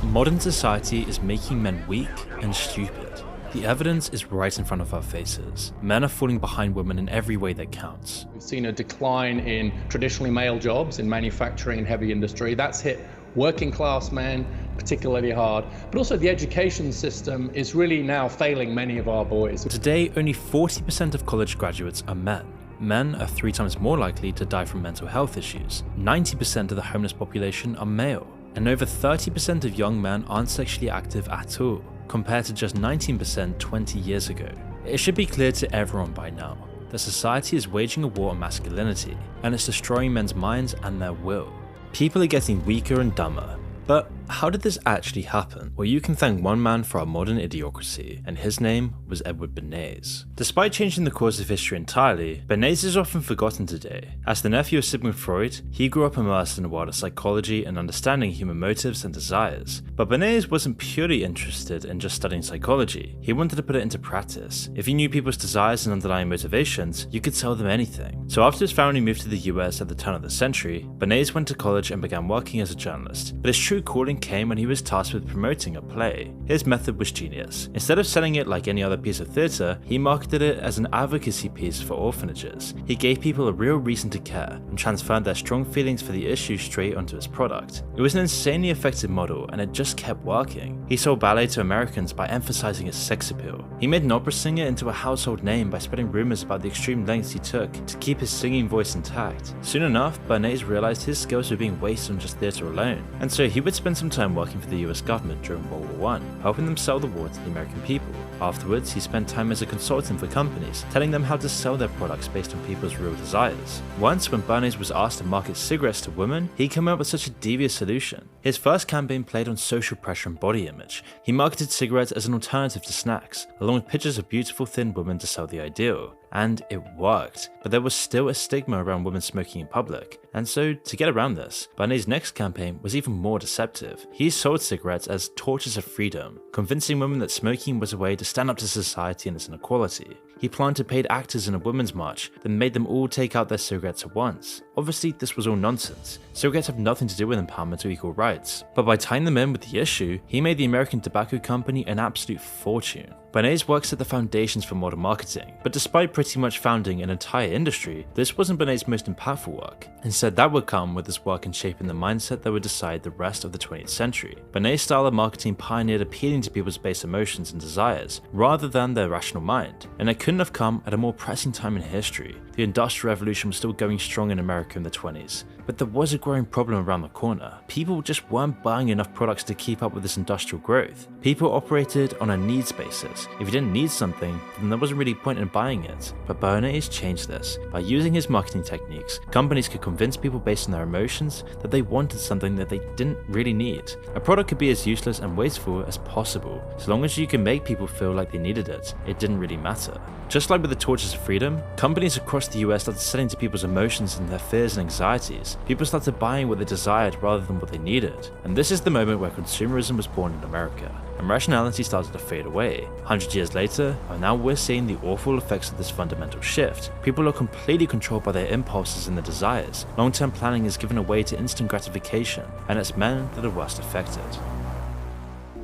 Modern society is making men weak and stupid. The evidence is right in front of our faces. Men are falling behind women in every way that counts. We've seen a decline in traditionally male jobs in manufacturing and heavy industry. That's hit working class men particularly hard. But also the education system is really now failing many of our boys. Today, only 40% of college graduates are men. Men are 3 times more likely to die from mental health issues. 90% of the homeless population are male. And over 30% of young men aren't sexually active at all, compared to just 19% 20 years ago. It should be clear to everyone by now that society is waging a war on masculinity, and it's destroying men's minds and their will. People are getting weaker and dumber. But how did this actually happen? Well, you can thank one man for our modern idiocracy, and his name was Edward Bernays. Despite changing the course of history entirely, Bernays is often forgotten today. As the nephew of Sigmund Freud, he grew up immersed in the world of psychology and understanding human motives and desires. But Bernays wasn't purely interested in just studying psychology. He wanted to put it into practice. If you knew people's desires and underlying motivations, you could sell them anything. So after his family moved to the US at the turn of the century, Bernays went to college and began working as a journalist. But his true calling came when he was tasked with promoting a play. His method was genius. Instead of selling it like any other piece of theatre, he marketed it as an advocacy piece for orphanages. He gave people a real reason to care and transferred their strong feelings for the issue straight onto his product. It was an insanely effective model, and it just kept working. He sold ballet to Americans by emphasizing its sex appeal. He made an opera singer into a household name by spreading rumors about the extreme lengths he took to keep his singing voice intact. Soon enough, Bernays realized his skills were being wasted on just theatre alone, and so he would spend some time working for the US government during World War I, helping them sell the war to the American people. Afterwards, he spent time as a consultant for companies, telling them how to sell their products based on people's real desires. Once, when Bernays was asked to market cigarettes to women, he came up with such a devious solution. His first campaign played on social pressure and body image. He marketed cigarettes as an alternative to snacks, along with pictures of beautiful thin women to sell the ideal. And it worked, but there was still a stigma around women smoking in public. And so, to get around this, Bernays' next campaign was even more deceptive. He sold cigarettes as torches of freedom, convincing women that smoking was a way to stand up to society and its inequality. He planted paid actors in a women's march that made them all take out their cigarettes at once. Obviously, this was all nonsense. Cigarettes have nothing to do with empowerment or equal rights. But by tying them in with the issue, he made the American Tobacco Company an absolute fortune. Bernays works at the foundations for modern marketing, but despite pretty much founding an entire industry, this wasn't Bernays' most impactful work. Instead, that would come with his work in shaping the mindset that would decide the rest of the 20th century. Bernays' style of marketing pioneered appealing to people's base emotions and desires, rather than their rational mind. And it couldn't have come at a more pressing time in history. The Industrial Revolution was still going strong in America in the 20s, but there was a growing problem around the corner. People just weren't buying enough products to keep up with this industrial growth. People operated on a needs basis. If you didn't need something, then there wasn't really a point in buying it. But Bernays changed this. By using his marketing techniques, companies could convince people based on their emotions that they wanted something that they didn't really need. A product could be as useless and wasteful as possible. So long as you can make people feel like they needed it, it didn't really matter. Just like with the torches of freedom, companies across the US started selling to people's emotions and their fears and anxieties. People started buying what they desired rather than what they needed. And this is the moment where consumerism was born in America, and rationality started to fade away. 100 years later, and now we're seeing the awful effects of this fundamental shift. People are completely controlled by their impulses and their desires. Long-term planning is given away to instant gratification, and it's men that are worst affected.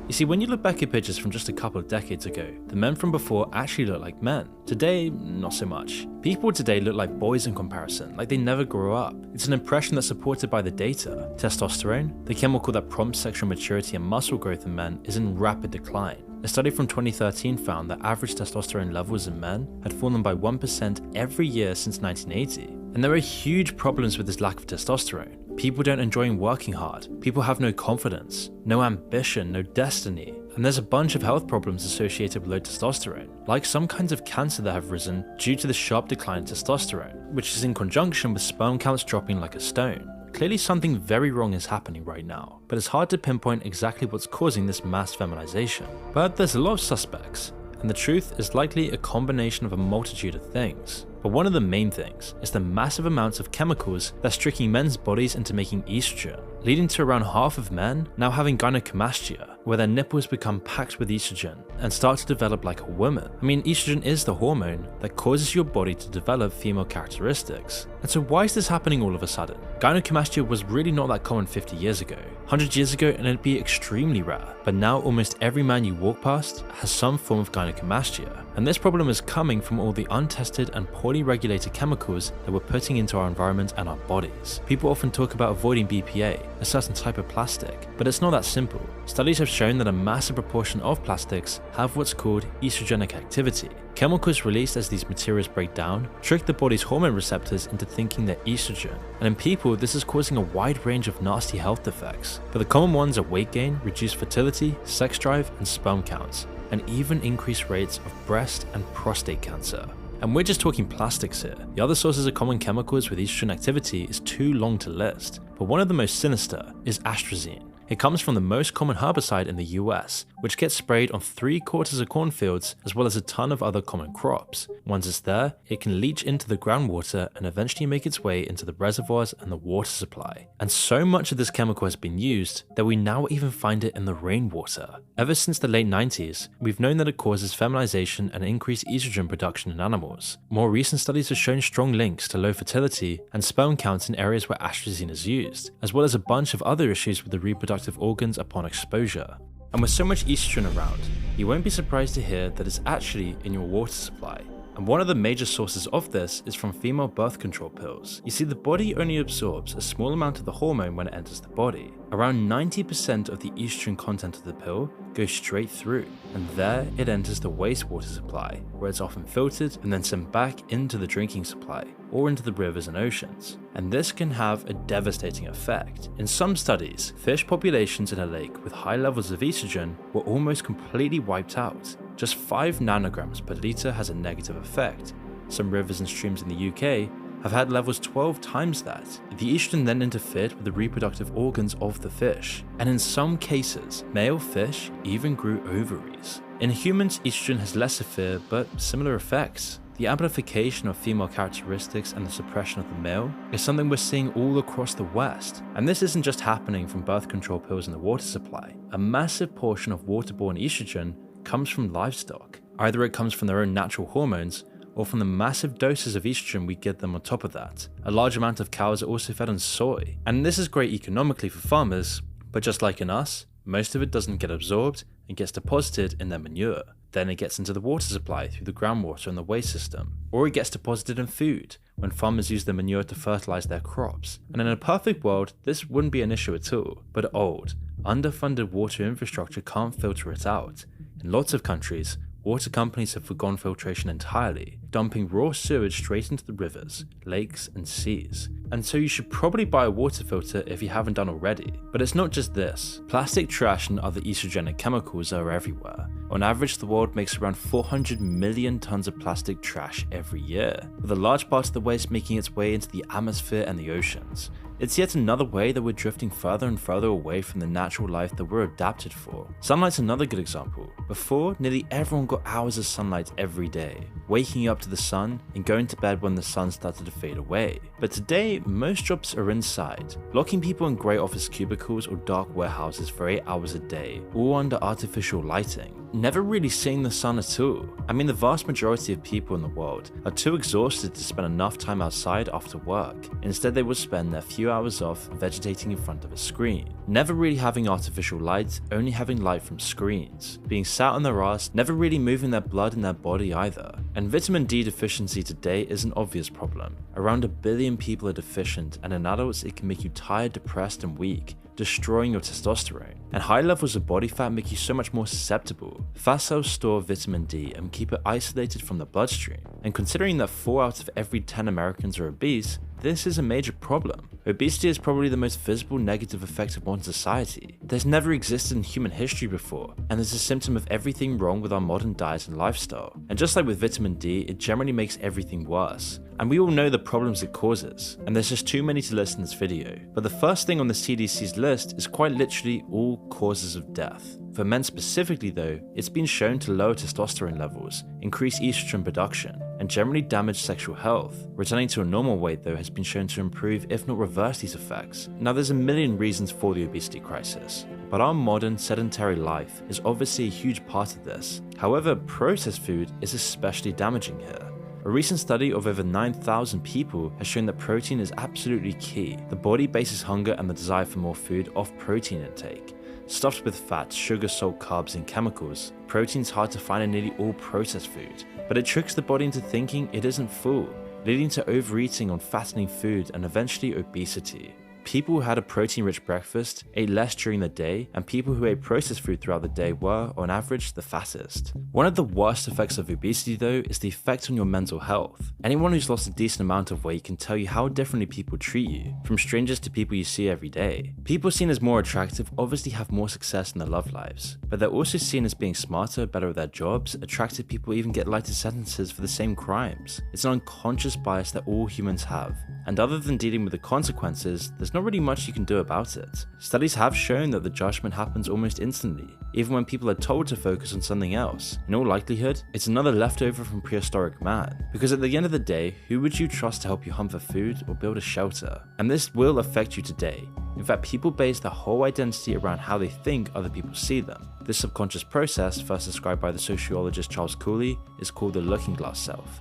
You see, when you look back at pictures from just a couple of decades ago, the men from before actually look like men. Today, not so much. People today look like boys in comparison, like they never grew up. It's an impression that's supported by the data. Testosterone, the chemical that prompts sexual maturity and muscle growth in men, is in rapid decline. A study from 2013 found that average testosterone levels in men had fallen by 1% every year since 1980. And there are huge problems with this lack of testosterone. People don't enjoy working hard, people have no confidence, no ambition, no destiny, and there's a bunch of health problems associated with low testosterone, like some kinds of cancer that have risen due to the sharp decline in testosterone, which is in conjunction with sperm counts dropping like a stone. Clearly something very wrong is happening right now, but it's hard to pinpoint exactly what's causing this mass feminization. But there's a lot of suspects, and the truth is likely a combination of a multitude of things. But one of the main things is the massive amounts of chemicals that's tricking men's bodies into making estrogen, leading to around half of men now having gynecomastia, where their nipples become packed with estrogen and start to develop like a woman. I mean, estrogen is the hormone that causes your body to develop female characteristics. And so why is this happening all of a sudden? Gynecomastia was really not that common 50 years ago. 100 years ago, and it'd be extremely rare. But now almost every man you walk past has some form of gynecomastia. And this problem is coming from all the untested and poorly regulated chemicals that we're putting into our environment and our bodies. People often talk about avoiding BPA, a certain type of plastic, but it's not that simple. Studies have shown that a massive proportion of plastics have what's called estrogenic activity. Chemicals released as these materials break down trick the body's hormone receptors into thinking they're estrogen, and in people this is causing a wide range of nasty health effects. But the common ones are weight gain, reduced fertility, sex drive, and sperm counts, and even increased rates of breast and prostate cancer. And we're just talking plastics here. The other sources of common chemicals with estrogen activity is too long to list, but one of the most sinister is atrazine. It comes from the most common herbicide in the US, which gets sprayed on 3/4 of cornfields as well as a ton of other common crops. Once it's there, it can leach into the groundwater and eventually make its way into the reservoirs and the water supply. And so much of this chemical has been used that we now even find it in the rainwater. Ever since the late 90s, we've known that it causes feminization and increased estrogen production in animals. More recent studies have shown strong links to low fertility and sperm counts in areas where atrazine is used, as well as a bunch of other issues with the reproductive organs upon exposure. And with so much estrogen around, you won't be surprised to hear that it's actually in your water supply. And one of the major sources of this is from female birth control pills. You see, the body only absorbs a small amount of the hormone when it enters the body. Around 90% of the estrogen content of the pill goes straight through, and there it enters the wastewater supply, where it's often filtered and then sent back into the drinking supply, or into the rivers and oceans. And this can have a devastating effect. In some studies, fish populations in a lake with high levels of estrogen were almost completely wiped out. Just 5 nanograms per litre has a negative effect. Some rivers and streams in the UK have had levels 12 times that. The estrogen then interfered with the reproductive organs of the fish, and in some cases, male fish even grew ovaries. In humans, estrogen has less severe but similar effects. The amplification of female characteristics and the suppression of the male is something we're seeing all across the West. And this isn't just happening from birth control pills in the water supply. A massive portion of waterborne estrogen comes from livestock. Either it comes from their own natural hormones, or from the massive doses of estrogen we give them on top of that. A large amount of cows are also fed on soy, and this is great economically for farmers, but just like in us, most of it doesn't get absorbed and gets deposited in their manure. Then it gets into the water supply through the groundwater and the waste system, or it gets deposited in food when farmers use the manure to fertilize their crops. And in a perfect world, this wouldn't be an issue at all, but old, underfunded water infrastructure can't filter it out. In lots of countries, water companies have forgone filtration entirely, dumping raw sewage straight into the rivers, lakes, and seas. And so you should probably buy a water filter if you haven't done already. But it's not just this. Plastic trash and other estrogenic chemicals are everywhere. On average, the world makes around 400 million tons of plastic trash every year, with a large part of the waste making its way into the atmosphere and the oceans. It's yet another way that we're drifting further and further away from the natural life that we're adapted for. Sunlight's another good example. Before, nearly everyone got hours of sunlight every day, waking up to the sun and going to bed when the sun started to fade away. But today, most jobs are inside, locking people in grey office cubicles or dark warehouses for 8 hours a day, all under artificial lighting. Never really seeing the sun at all. I mean, the vast majority of people in the world are too exhausted to spend enough time outside after work. Instead, they would spend their few hours off vegetating in front of a screen. Never really having artificial light, only having light from screens. Being sat on their ass, never really moving their blood in their body either. And vitamin D deficiency today is an obvious problem. Around 1 billion people are deficient, and in adults it can make you tired, depressed, and weak, destroying your testosterone. And high levels of body fat make you so much more susceptible. Fat cells store vitamin D and keep it isolated from the bloodstream. And considering that 4 out of every 10 Americans are obese, this is a major problem. Obesity is probably the most visible negative effect of modern society. There's never existed in human history before, and it's a symptom of everything wrong with our modern diet and lifestyle. And just like with vitamin D, it generally makes everything worse. And we all know the problems it causes, and there's just too many to list in this video. But the first thing on the CDC's list is quite literally all causes of death. For men specifically though, it's been shown to lower testosterone levels, increase estrogen production, and generally damage sexual health. Returning to a normal weight though has been shown to improve if not reverse these effects. Now there's a million reasons for the obesity crisis. but our modern sedentary life is obviously a huge part of this. However, processed food is especially damaging here. A recent study of over 9,000 people has shown that protein is absolutely key. The body bases hunger and the desire for more food off protein intake. Stuffed with fat, sugar, salt, carbs, and chemicals, protein's hard to find in nearly all processed food, but it tricks the body into thinking it isn't full, leading to overeating on fattening food and eventually obesity. People who had a protein-rich breakfast ate less during the day, and people who ate processed food throughout the day were, on average, the fattest. One of the worst effects of obesity, though, is the effect on your mental health. Anyone who's lost a decent amount of weight can tell you how differently people treat you, from strangers to people you see every day. People seen as more attractive obviously have more success in their love lives, but they're also seen as being smarter, better at their jobs. Attractive people even get lighter sentences for the same crimes. It's an unconscious bias that all humans have, and other than dealing with the consequences, there's not really much you can do about it. Studies have shown that the judgment happens almost instantly, even when people are told to focus on something else. In all likelihood, it's another leftover from prehistoric man, because at the end of the day, who would you trust to help you hunt for food or build a shelter? And this will affect you today. In fact, people base their whole identity around how they think other people see them. This subconscious process, first described by the sociologist Charles Cooley, is called the looking glass self.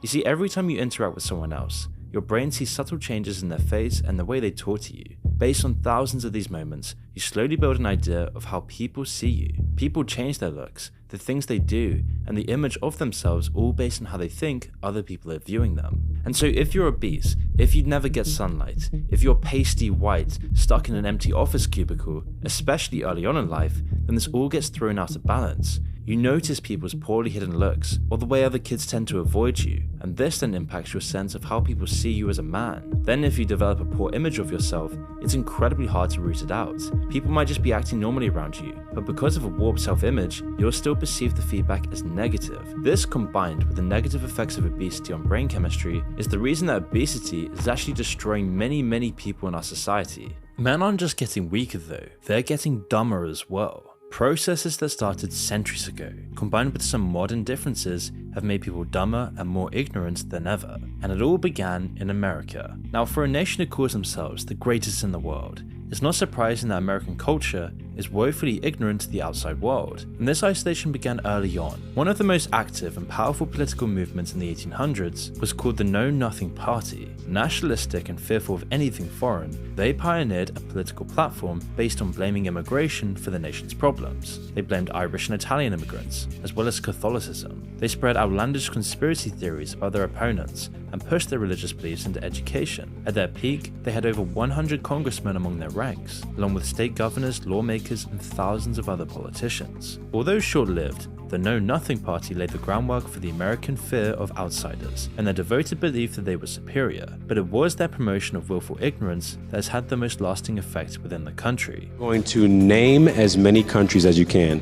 You see, every time you interact with someone else, your brain sees subtle changes in their face and the way they talk to you. Based on thousands of these moments, you slowly build an idea of how people see you. People change their looks, the things they do, and the image of themselves, all based on how they think other people are viewing them. And so if you're obese, if you'd never get sunlight, if you're pasty white, stuck in an empty office cubicle, especially early on in life, then this all gets thrown out of balance. You notice people's poorly hidden looks, or the way other kids tend to avoid you, and this then impacts your sense of how people see you as a man. Then if you develop a poor image of yourself, it's incredibly hard to root it out. People might just be acting normally around you, but because of a warped self-image, you'll still perceive the feedback as negative. This, combined with the negative effects of obesity on brain chemistry, is the reason that obesity is actually destroying many people in our society. Men aren't just getting weaker though, they're getting dumber as well. Processes that started centuries ago, combined with some modern differences, have made people dumber and more ignorant than ever. And it all began in America. Now, for a nation who calls themselves the greatest in the world, it's not surprising that American culture is woefully ignorant to the outside world, and this isolation began early on. One of the most active and powerful political movements in the 1800s was called the Know Nothing Party. Nationalistic and fearful of anything foreign, they pioneered a political platform based on blaming immigration for the nation's problems. They blamed Irish and Italian immigrants, as well as Catholicism. They spread outlandish conspiracy theories about their opponents and pushed their religious beliefs into education. At their peak, they had over 100 congressmen among their ranks, along with state governors, lawmakers, and thousands of other politicians. Although short-lived, the Know Nothing Party laid the groundwork for the American fear of outsiders and their devoted belief that they were superior, but it was their promotion of willful ignorance that has had the most lasting effect within the country. Going to name as many countries as you can.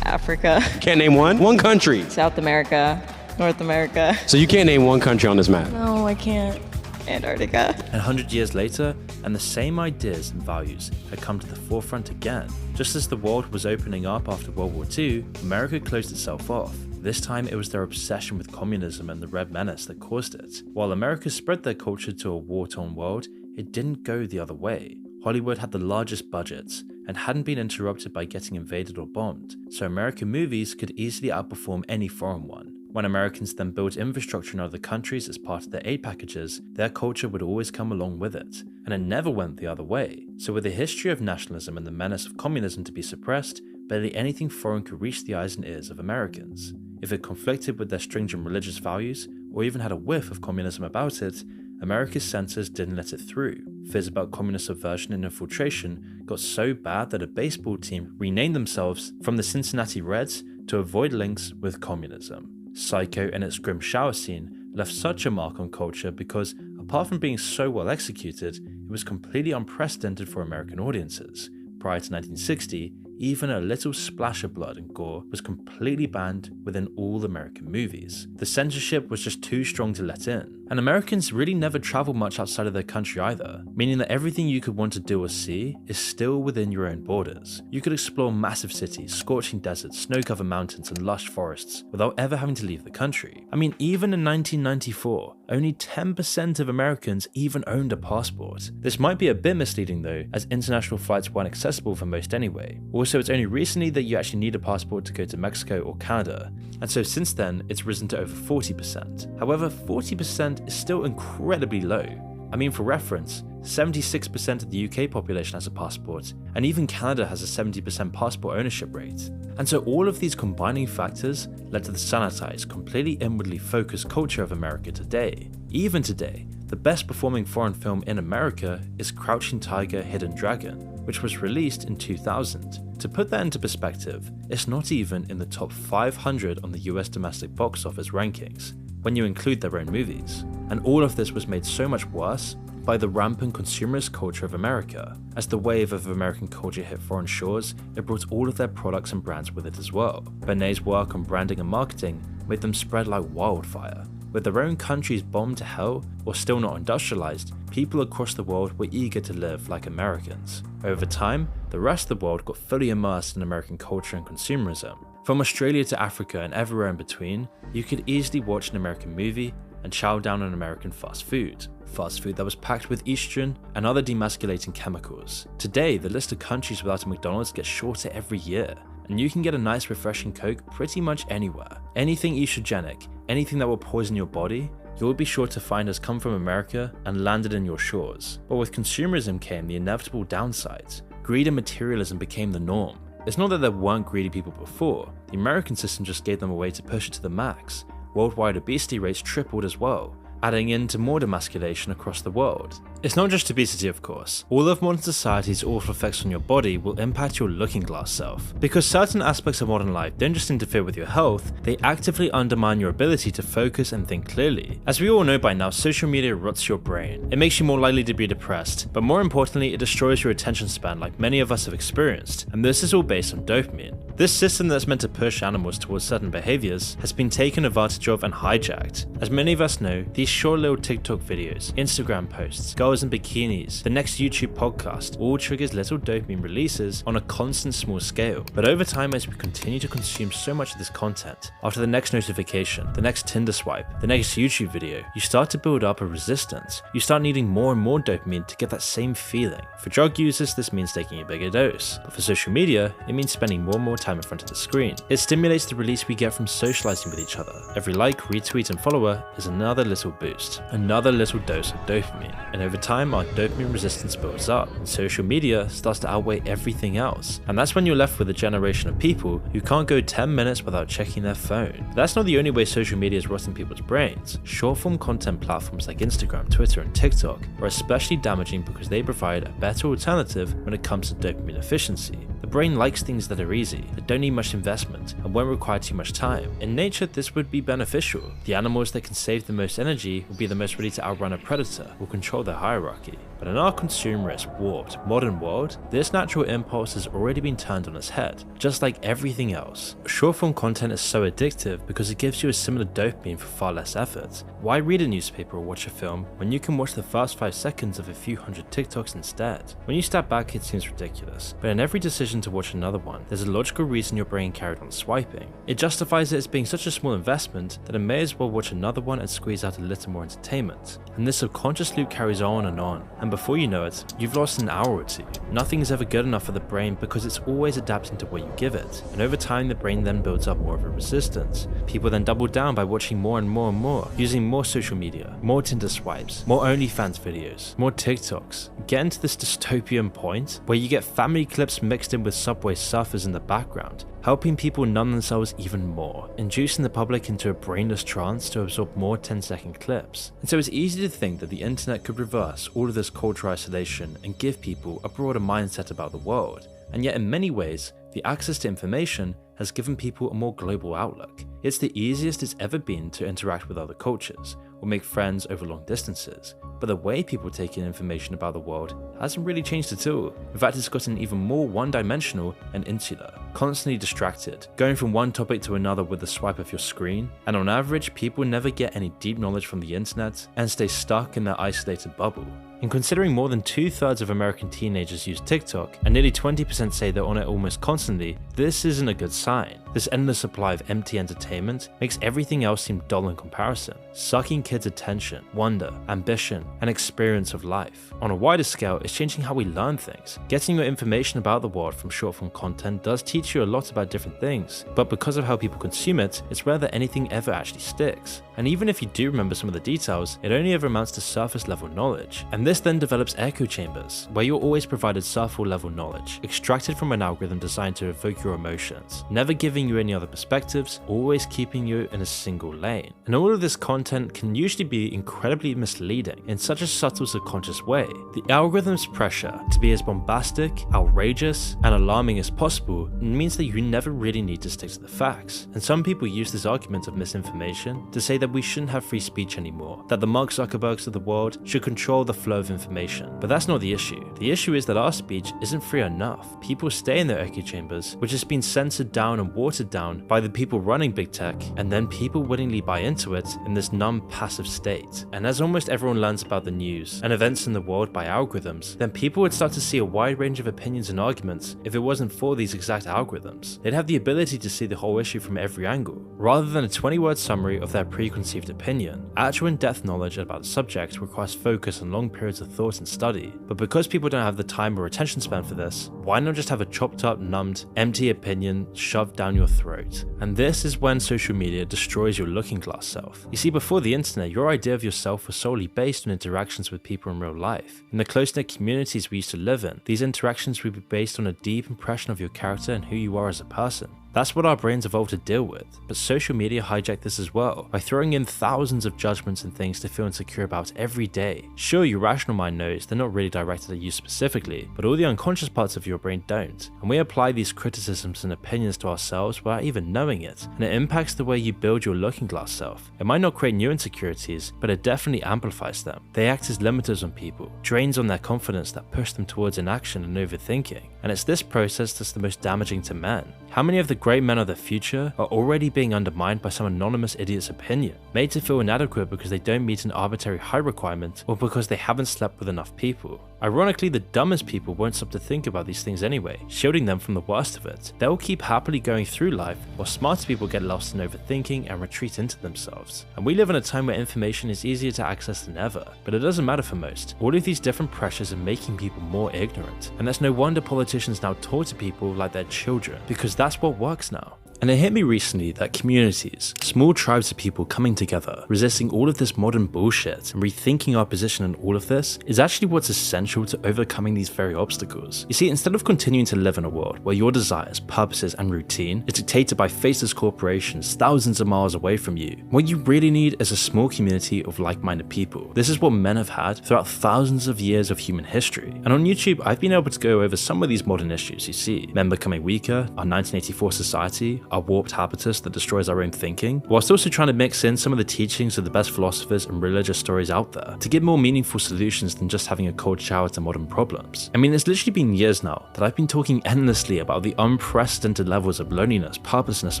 Africa. Can't name one? One country. South America. North America. So you can't name one country on this map? No, I can't. Antarctica. And 100 years later, and the same ideas and values had come to the forefront again. Just as the world was opening up after World War II, America closed itself off. This time it was their obsession with communism and the Red Menace that caused it. While America spread their culture to a war-torn world, it didn't go the other way. Hollywood had the largest budgets and hadn't been interrupted by getting invaded or bombed, so American movies could easily outperform any foreign one. When Americans then built infrastructure in other countries as part of their aid packages, their culture would always come along with it, and it never went the other way. So with the history of nationalism and the menace of communism to be suppressed, barely anything foreign could reach the eyes and ears of Americans. If it conflicted with their stringent religious values, or even had a whiff of communism about it, America's censors didn't let it through. Fears about communist subversion and infiltration got so bad that a baseball team renamed themselves from the Cincinnati Reds to avoid links with communism. Psycho and its grim shower scene left such a mark on culture because, apart from being so well executed, it was completely unprecedented for American audiences. Prior to 1960, even a little splash of blood and gore was completely banned within all American movies. The censorship was just too strong to let in. And Americans really never traveled much outside of their country either, meaning that everything you could want to do or see is still within your own borders. You could explore massive cities, scorching deserts, snow-covered mountains, and lush forests without ever having to leave the country. I mean, even in 1994, only 10% of Americans even owned a passport. This might be a bit misleading though, as international flights weren't accessible for most anyway. Also, it's only recently that you actually need a passport to go to Mexico or Canada, and so since then, it's risen to over 40%. However, 40% is still incredibly low. I mean, for reference, 76% of the UK population has a passport, and even Canada has a 70% passport ownership rate. And so all of these combining factors led to the sanitized, completely inwardly focused culture of America today. Even today, the best performing foreign film in America is Crouching Tiger, Hidden Dragon, which was released in 2000. To put that into perspective, it's not even in the top 500 on the US domestic box office rankings, when you include their own movies. And all of this was made so much worse by the rampant consumerist culture of America. As the wave of American culture hit foreign shores, it brought all of their products and brands with it as well. Benet's work on branding and marketing made them spread like wildfire. With their own countries bombed to hell or still not industrialized, people across the world were eager to live like Americans. Over time, the rest of the world got fully immersed in American culture and consumerism. From Australia to Africa and everywhere in between, you could easily watch an American movie and chow down on American fast food that was packed with estrogen and other demasculating chemicals. Today, the list of countries without a McDonald's gets shorter every year, and you can get a nice refreshing Coke pretty much anywhere. Anything estrogenic, anything that will poison your body, you'll be sure to find has come from America and landed in your shores. But with consumerism came the inevitable downsides. Greed and materialism became the norm. It's not that there weren't greedy people before, the American system just gave them a way to push it to the max. Worldwide obesity rates tripled as well, adding into more demasculation across the world. It's not just obesity, of course. All of modern society's awful effects on your body will impact your looking glass self. Because certain aspects of modern life don't just interfere with your health, they actively undermine your ability to focus and think clearly. As we all know by now, social media rots your brain. It makes you more likely to be depressed, but more importantly, it destroys your attention span like many of us have experienced, and this is all based on dopamine. This system that's meant to push animals towards certain behaviors has been taken advantage of and hijacked. As many of us know, these short little TikTok videos, Instagram posts, girls in bikinis, the next YouTube podcast, all triggers little dopamine releases on a constant small scale. But over time, as we continue to consume so much of this content, after the next notification, the next Tinder swipe, the next YouTube video, you start to build up a resistance. You start needing more and more dopamine to get that same feeling. For drug users, this means taking a bigger dose, but for social media, it means spending more and more time in front of the screen. It stimulates the release we get from socializing with each other. Every like, retweet, and follower is another little boost, another little dose of dopamine, and over time our dopamine resistance builds up, and social media starts to outweigh everything else. And that's when you're left with a generation of people who can't go 10 minutes without checking their phone. But that's not the only way social media is rotting people's brains. Short-form content platforms like Instagram, Twitter, and TikTok are especially damaging because they provide a better alternative when it comes to dopamine efficiency. The brain likes things that are easy, that don't need much investment, and won't require too much time. In nature, this would be beneficial. The animals that can save the most energy will be the most ready to outrun a predator or control their hierarchy. But in our consumerist, warped, modern world, this natural impulse has already been turned on its head, just like everything else. Short-form content is so addictive because it gives you a similar dopamine for far less effort. Why read a newspaper or watch a film when you can watch the first 5 seconds of a few hundred TikToks instead? When you step back, it seems ridiculous, but in every decision to watch another one, there's a logical reason your brain carried on swiping. It justifies it as being such a small investment that it may as well watch another one and squeeze out a little more entertainment. And this subconscious loop carries on, and before you know it, you've lost an hour or two. Nothing is ever good enough for the brain because it's always adapting to what you give it, and over time the brain then builds up more of a resistance. People then double down by watching more and more and more, using more social media, more Tinder swipes, more OnlyFans videos, more TikToks. Get into this dystopian point where you get family clips mixed in with Subway surfers in the background, helping people numb themselves even more, inducing the public into a brainless trance to absorb more 10-second clips. And so it's easy to think that the internet could reverse all of this cultural isolation and give people a broader mindset about the world. And yet in many ways, the access to information has given people a more global outlook. It's the easiest it's ever been to interact with other cultures, or make friends over long distances, but the way people take in information about the world hasn't really changed at all. In fact, it's gotten even more one-dimensional and insular, constantly distracted, going from one topic to another with the swipe of your screen, and on average, people never get any deep knowledge from the internet and stay stuck in their isolated bubble. And considering more than 2/3 of American teenagers use TikTok, and nearly 20% say they're on it almost constantly, this isn't a good sign. This endless supply of empty entertainment makes everything else seem dull in comparison, sucking kids' attention, wonder, ambition, and experience of life. On a wider scale, it's changing how we learn things. Getting your information about the world from short-form content does teach you a lot about different things, but because of how people consume it, it's rare that anything ever actually sticks. And even if you do remember some of the details, it only ever amounts to surface-level knowledge. And this then develops echo chambers, where you're always provided surface-level knowledge, extracted from an algorithm designed to evoke your emotions, never giving you any other perspectives, always keeping you in a single lane. And all of this content can usually be incredibly misleading in such a subtle subconscious way. The algorithm's pressure to be as bombastic, outrageous, and alarming as possible means that you never really need to stick to the facts. And some people use this argument of misinformation to say that we shouldn't have free speech anymore, that the Mark Zuckerbergs of the world should control the flow of information. But that's not the issue. The issue is that our speech isn't free enough. People stay in their echo chambers, which has been censored down and watered down by the people running big tech, and then people willingly buy into it in this numb, passive state. And as almost everyone learns about the news and events in the world by algorithms, then people would start to see a wide range of opinions and arguments if it wasn't for these exact algorithms. They'd have the ability to see the whole issue from every angle, rather than a 20-word summary of their preconceived opinion. Actual in-depth knowledge about the subject requires focus and long periods of thought and study, but because people don't have the time or attention span for this, why not just have a chopped up, numbed, empty opinion shoved down your throat? And this is when social media destroys your looking glass self. You see, before the internet, your idea of yourself was solely based on interactions with people in real life. In the close-knit communities we used to live in, these interactions would be based on a deep impression of your character and who you are as a person. That's what our brains evolved to deal with, but social media hijacked this as well, by throwing in thousands of judgments and things to feel insecure about every day. Sure, your rational mind knows they're not really directed at you specifically, but all the unconscious parts of your brain don't, and we apply these criticisms and opinions to ourselves without even knowing it, and it impacts the way you build your looking glass self. It might not create new insecurities, but it definitely amplifies them. They act as limiters on people, drains on their confidence that push them towards inaction and overthinking, and it's this process that's the most damaging to men. How many of the great men of the future are already being undermined by some anonymous idiot's opinion, made to feel inadequate because they don't meet an arbitrary height requirement or because they haven't slept with enough people? Ironically, the dumbest people won't stop to think about these things anyway, shielding them from the worst of it. They'll keep happily going through life, while smarter people get lost in overthinking and retreat into themselves. And we live in a time where information is easier to access than ever, but it doesn't matter for most. All of these different pressures are making people more ignorant, and that's no wonder politicians now talk to people like they're children, because that's what works now. And it hit me recently that communities, small tribes of people coming together, resisting all of this modern bullshit and rethinking our position in all of this, is actually what's essential to overcoming these very obstacles. You see, instead of continuing to live in a world where your desires, purposes, and routine is dictated by faceless corporations thousands of miles away from you, what you really need is a small community of like-minded people. This is what men have had throughout thousands of years of human history. And on YouTube, I've been able to go over some of these modern issues you see: men becoming weaker, our 1984 society, our warped habitus that destroys our own thinking, whilst also trying to mix in some of the teachings of the best philosophers and religious stories out there to give more meaningful solutions than just having a cold shower to modern problems. I mean, it's literally been years now that I've been talking endlessly about the unprecedented levels of loneliness, purposelessness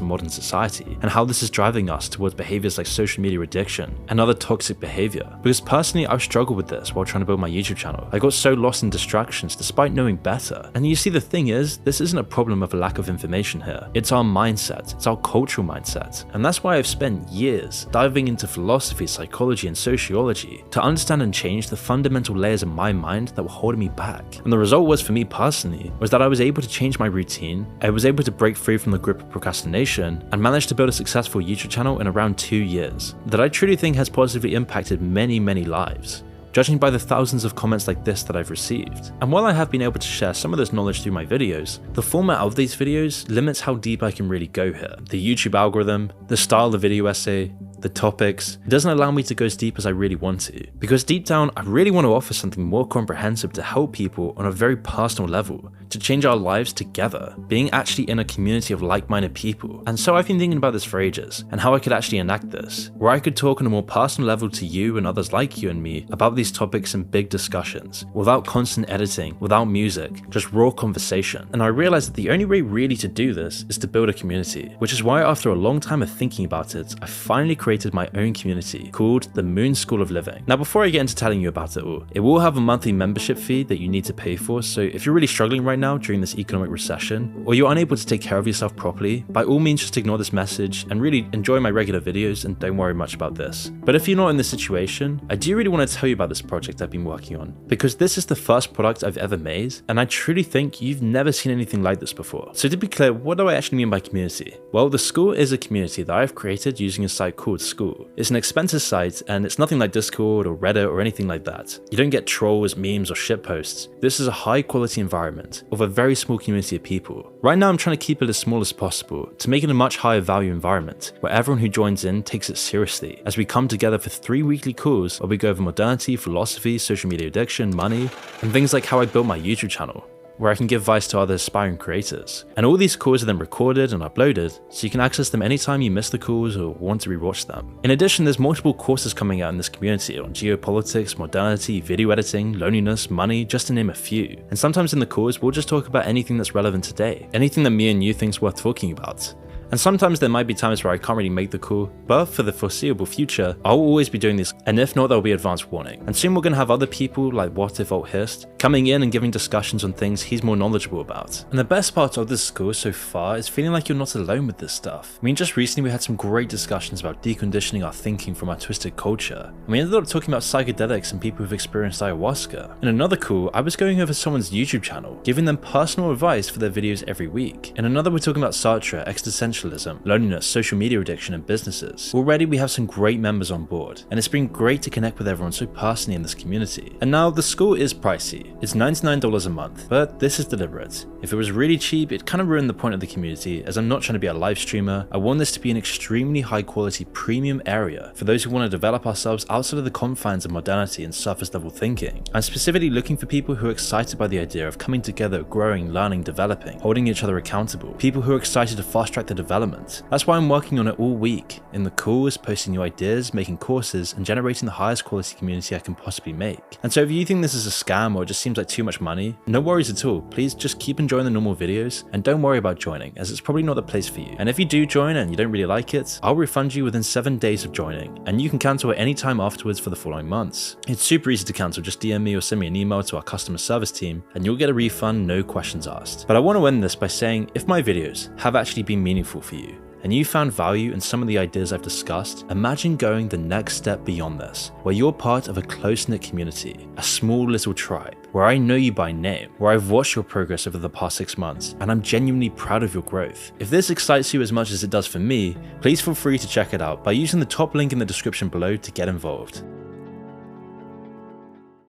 in modern society, and how this is driving us towards behaviors like social media addiction and other toxic behavior. Because personally, I've struggled with this while trying to build my YouTube channel. I got so lost in distractions despite knowing better. And you see, the thing is, this isn't a problem of a lack of information here. It's our mindset. It's our cultural mindset. And that's why I've spent years diving into philosophy, psychology, and sociology to understand and change the fundamental layers of my mind that were holding me back. And the result was, for me personally, was that I was able to change my routine, I was able to break free from the grip of procrastination, and managed to build a successful YouTube channel in around 2 years that I truly think has positively impacted many, many lives, judging by the thousands of comments like this that I've received. And while I have been able to share some of this knowledge through my videos, the format of these videos limits how deep I can really go here. The YouTube algorithm, the style of the video essay, the topics, it doesn't allow me to go as deep as I really want to. Because deep down, I really want to offer something more comprehensive to help people on a very personal level, to change our lives together, being actually in a community of like-minded people. And so I've been thinking about this for ages, and how I could actually enact this, where I could talk on a more personal level to you and others like you and me about these topics in big discussions, without constant editing, without music, just raw conversation. And I realized that the only way really to do this is to build a community, which is why after a long time of thinking about it, I finally created my own community called the Moon School of Living. Now before I get into telling you about it all, it will have a monthly membership fee that you need to pay for, so if you're really struggling right now during this economic recession, or you're unable to take care of yourself properly, by all means just ignore this message and really enjoy my regular videos and don't worry much about this. But if you're not in this situation, I do really want to tell you about this project I've been working on, because this is the first product I've ever made, and I truly think you've never seen anything like this before. So to be clear, what do I actually mean by community? Well, the school is a community that I've created using a site called School. It's an expensive site, and it's nothing like Discord or Reddit or anything like that. You don't get trolls, memes, or shitposts. This is a high quality environment of a very small community of people. Right now I'm trying to keep it as small as possible to make it a much higher value environment where everyone who joins in takes it seriously, as we come together for 3 weekly calls where we go over modernity, philosophy, social media addiction, money, and things like how I built my YouTube channel, where I can give advice to other aspiring creators. And all these calls are then recorded and uploaded, so you can access them anytime you miss the calls or want to rewatch them. In addition, there's multiple courses coming out in this community on geopolitics, modernity, video editing, loneliness, money, just to name a few. And sometimes in the calls, we'll just talk about anything that's relevant today, anything that me and you think's worth talking about. And sometimes there might be times where I can't really make the call, but for the foreseeable future, I'll always be doing this, and if not, there'll be advance warning. And soon we're going to have other people like What If Alt Hist coming in and giving discussions on things he's more knowledgeable about. And the best part of this school so far is feeling like you're not alone with this stuff. I mean, just recently we had some great discussions about deconditioning our thinking from our twisted culture, and we ended up talking about psychedelics and people who've experienced ayahuasca. In another call, I was going over someone's YouTube channel, giving them personal advice for their videos every week. In another, we're talking about Sartre, existentialism, loneliness, social media addiction, and businesses. Already we have some great members on board, and it's been great to connect with everyone so personally in this community. And now the school is pricey. It's $99 a month, but this is deliberate. If it was really cheap, it kind of ruined the point of the community, as I'm not trying to be a live streamer. I want this to be an extremely high quality premium area for those who want to develop ourselves outside of the confines of modernity and surface level thinking. I'm specifically looking for people who are excited by the idea of coming together, growing, learning, developing, holding each other accountable, people who are excited to fast track the development. That's why I'm working on it all week, in the calls, posting new ideas, making courses, and generating the highest quality community I can possibly make. And so if you think this is a scam or it just seems like too much money, no worries at all. Please just keep enjoying the normal videos and don't worry about joining, as it's probably not the place for you. And if you do join and you don't really like it, I'll refund you within 7 days of joining, and you can cancel at any time afterwards for the following months. It's super easy to cancel, just DM me or send me an email to our customer service team and you'll get a refund, no questions asked. But I want to end this by saying, if my videos have actually been meaningful for you, and you found value in some of the ideas I've discussed, imagine going the next step beyond this, where you're part of a close-knit community, a small little tribe, where I know you by name, where I've watched your progress over the past 6 months, and I'm genuinely proud of your growth. If this excites you as much as it does for me, please feel free to check it out by using the top link in the description below to get involved.